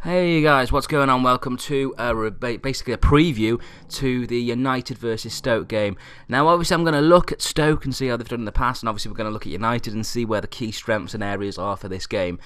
Hey guys, what's going on? Welcome to basically a preview to the United versus Stoke game. Now, obviously, I'm going to look at Stoke and see how they've done in the past, and obviously, we're going to look at United and see where the key strengths and areas are for this game.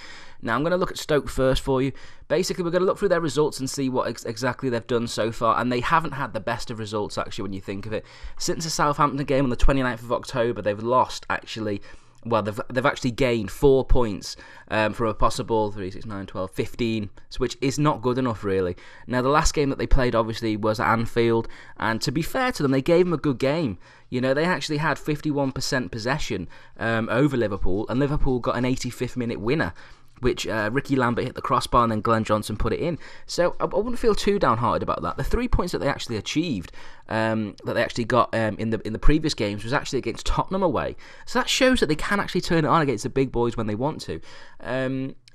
Now, I'm going to look at Stoke first for you. Basically, we're going to look through their results and see what exactly they've done so far, and they haven't had the best of results, actually, when you think of it. Since the Southampton game on the 29th of October, they've lost, actually. Well, they've actually gained 4 points from a possible 3, 6, 9, 12, 15, which is not good enough, really. Now, the last game that they played, obviously, was at Anfield, and to be fair to them, they gave them a good game. You know, they actually had 51% possession over Liverpool, and Liverpool got an 85th minute winner, which Ricky Lambert hit the crossbar and then Glenn Johnson put it in. So I wouldn't feel too downhearted about that. The 3 points that they actually achieved, that they actually got in the previous games, was actually against Tottenham away. So that shows that they can actually turn it on against the big boys when they want to.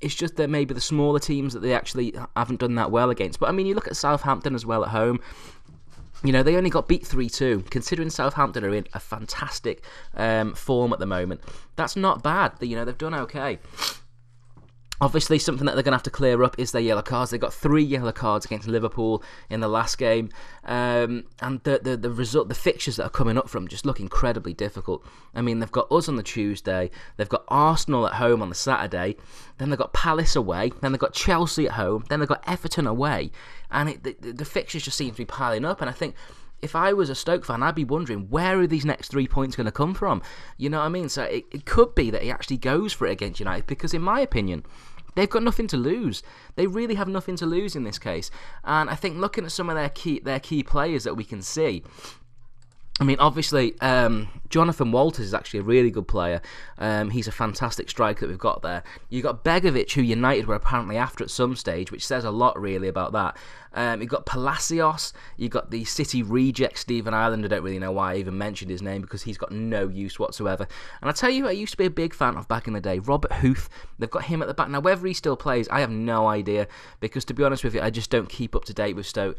It's just that maybe the smaller teams that they actually haven't done that well against. But I mean, you look at Southampton as well at home. You know, they only got beat 3-2, considering Southampton are in a fantastic form at the moment. That's not bad. You know, they've done okay. Obviously, something that they're going to have to clear up is their yellow cards. They got 3 yellow cards against Liverpool in the last game, and the fixtures that are coming up from just look incredibly difficult. I mean, they've got us on the Tuesday, they've got Arsenal at home on the Saturday, then they've got Palace away, then they've got Chelsea at home, then they've got Everton away, and the fixtures just seem to be piling up. And I think, if I was a Stoke fan, I'd be wondering, where are these next 3 points going to come from? You know what I mean? So it could be that he actually goes for it against United, because in my opinion, they've got nothing to lose. They really have nothing to lose in this case. And I think looking at some of their key players that we can see, I mean, obviously, Jonathan Walters is actually a really good player. He's a fantastic striker that we've got there. You've got Begovic, who United were apparently after at some stage, which says a lot, really, about that. You've got Palacios. You've got the City reject, Stephen Ireland. I don't really know why I even mentioned his name, because he's got no use whatsoever. And I tell you who I used to be a big fan of back in the day, Robert Huth. They've got him at the back. Now, whether he still plays, I have no idea, because to be honest with you, I just don't keep up to date with Stoke.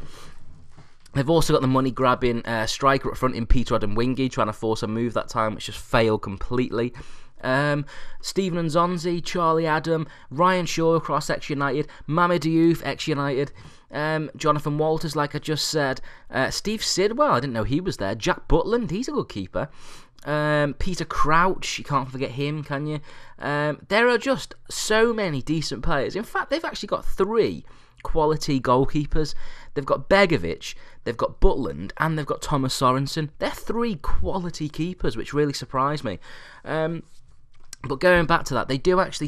They've also got the money-grabbing striker up front in Peter Odemwingie, trying to force a move that time, which just failed completely. Stephen Nzonzi, Charlie Adam, Ryan Shaw across ex-United, Mamadou Diouf ex-United, Jonathan Walters, like I just said, Steve Sidwell, I didn't know he was there, Jack Butland, he's a good keeper, Peter Crouch, you can't forget him, can you? There are just so many decent players. In fact, they've actually got 3 quality goalkeepers. They've got Begovic, they've got Butland, and they've got Thomas Sorensen. They're 3 quality keepers, which really surprised me. But going back to that, they do actually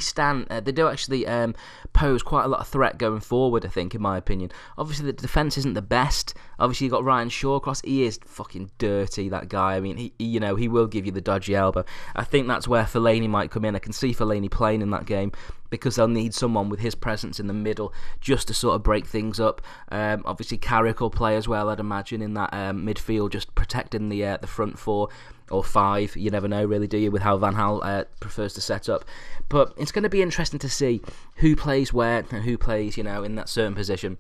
pose quite a lot of threat going forward, I think, in my opinion. Obviously, the defence isn't the best. Obviously, you've got Ryan Shaw across. He is fucking dirty, that guy. I mean, he will give you the dodgy elbow. I think that's where Fellaini might come in. I can see Fellaini playing in that game, because they'll need someone with his presence in the middle just to sort of break things up. Obviously, Carrick will play as well, I'd imagine, in that midfield, just protecting the front 4 or 5. You never know, really, do you, with how Van Gaal prefers to set up. But it's going to be interesting to see who plays where and who plays, in that certain position.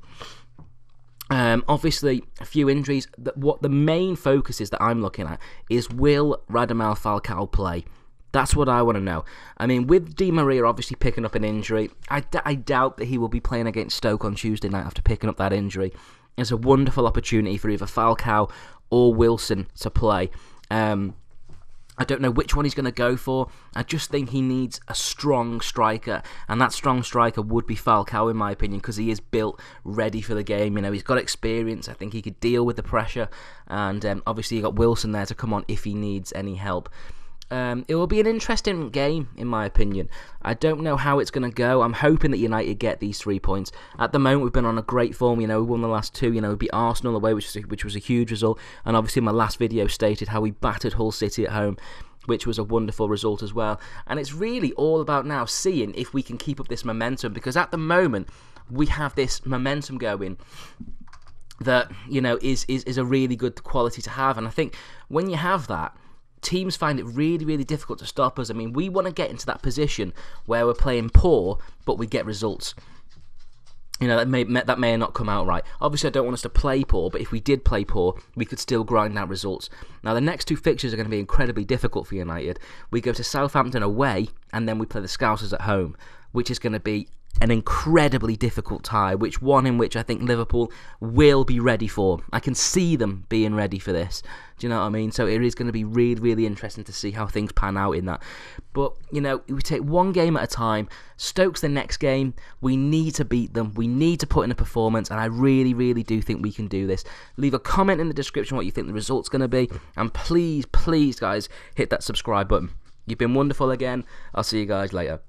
Obviously, a few injuries. What the main focus is that I'm looking at is, will Radamel Falcao play? That's what I want to know. I mean, with Di Maria obviously picking up an injury, I doubt that he will be playing against Stoke on Tuesday night after picking up that injury. It's a wonderful opportunity for either Falcao or Wilson to play. I don't know which one he's going to go for. I just think he needs a strong striker, and that strong striker would be Falcao, in my opinion, because he is built ready for the game. He's got experience. I think he could deal with the pressure, and obviously you've got Wilson there to come on if he needs any help. It will be an interesting game, in my opinion. I don't know how it's going to go. I'm hoping that United get these 3 points. At the moment, we've been on a great form. We won the last 2. We beat Arsenal away, which was a huge result. And obviously, my last video stated how we battered Hull City at home, which was a wonderful result as well. And it's really all about now seeing if we can keep up this momentum, because at the moment, we have this momentum going that, is a really good quality to have. And I think when you have that, teams find it really, really difficult to stop us. I mean, we want to get into that position where we're playing poor, but we get results. That may not come out right. Obviously, I don't want us to play poor, but if we did play poor, we could still grind out results. Now, the next 2 fixtures are going to be incredibly difficult for United. We go to Southampton away, and then we play the Scousers at home, which is going to be an incredibly difficult tie, in which I think Liverpool will be ready for. I can see them being ready for this. Do you know what I mean? So it is going to be really, really interesting to see how things pan out in that. But, you know, we take one game at a time. Stoke's the next game. We need to beat them. We need to put in a performance, and I really, really do think we can do this. Leave a comment in the description what you think the result's going to be, and please, please, guys, hit that subscribe button. You've been wonderful again. I'll see you guys later.